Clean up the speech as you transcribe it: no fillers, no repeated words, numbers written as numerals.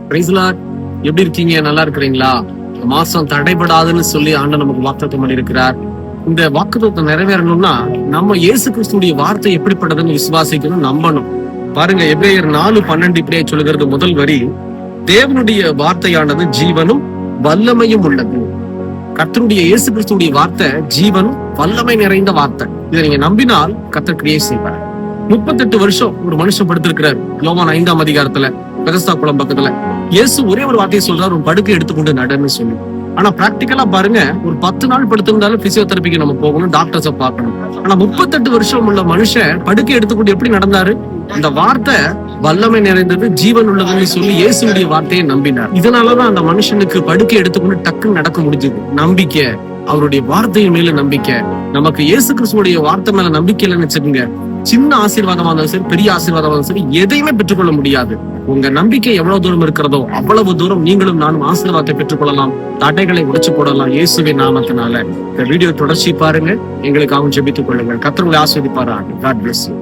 Praise the Lord. எப்படி இருக்கீங்க? நல்லா இருக்கிறீங்களா? மாசம் தடைபடாதுன்னு சொல்லி ஆண்டவர் நமக்கு வாக்குத்தத்தம் பண்ணியிருக்கிறார். இந்த வாக்குத்தத்தம் நிறைவேறணும்னா நம்ம இயேசு கிறிஸ்துடைய வார்த்தை எப்படிப்பட்டதுன்னு விசுவாசிக்கணும், நம்பணும். பாருங்க, எபிரேயர் 4:12 இப்படியே சொல்லுகிறது. முதல் வரி, தேவனுடைய வார்த்தையானது ஜீவனும் வல்லமையும் உள்ளது. கர்த்தருடைய இயேசு கிறிஸ்துடைய வார்த்தை ஜீவனும் வல்லமை நிறைந்த வார்த்தை. இதை நீங்க நம்பினால் கர்த்தர் கிரியை செய்வார். 38 வருஷம் ஒரு மனுஷன் படுத்திருக்கிறார். யோவான் 5ஆம் அதிகாரத்துல பெதஸ்தா குளம் பக்கத்துல இயேசு ஒரே ஒரு வார்த்தையை சொல்றாரு, ஒரு படுக்கை எடுத்துக்கொண்டு நடன்னு சொல்லி. ஆனா பிராக்டிக்கலா பாருங்க, ஒரு 10 நாள் படுத்திருந்தாலும் பிசியோதெரபிக்கு நம்ம போகணும், டாக்டர்ஸ பார்க்கணும். ஆனா 38 வருஷம் உள்ள மனுஷன் படுக்கை எடுத்துக்கொண்டு எப்படி நடந்தாரு? அந்த வார்த்தை வல்லமை நிறைந்தது, ஜீவன் உள்ளதுன்னு சொல்லி இயேசுடைய வார்த்தையை நம்பினார். இதனாலதான் அந்த மனுஷனுக்கு படுக்கை எடுத்துக்கொண்டு டக்குன்னு நடக்க முடிஞ்சது. நம்பிக்கை, அவருடைய வார்த்தையின் மேல நம்பிக்கை. நமக்கு இயேசு கிறிஸ்துவோடைய வார்த்தை மேல நம்பிக்கை இல்லைன்னு வச்சுக்கோங்க, சின்ன ஆசீர்வாதமா இருந்தாலும் சரி, பெரிய ஆசீர்வாதமா இருந்தாலும் சரி, எதையுமே பெற்றுக்கொள்ள முடியாது. உங்க நம்பிக்கை எவ்வளவு தூரம் இருக்கிறதோ அவ்வளவு தூரம் நீங்களும் நானும் ஆசீர்வாதத்தை பெற்றுக்கொள்ளலாம், தடைகளை உடைச்சு போடலாம் இயேசுவின் நாமத்தினால. இந்த வீடியோ தொடர்ச்சி பாருங்க, எங்களுக்காகவும் ஜெபித்துக் கொள்ளுங்கள். கர்த்தர் உங்களை ஆசீர்வதிப்பாராக. God bless you.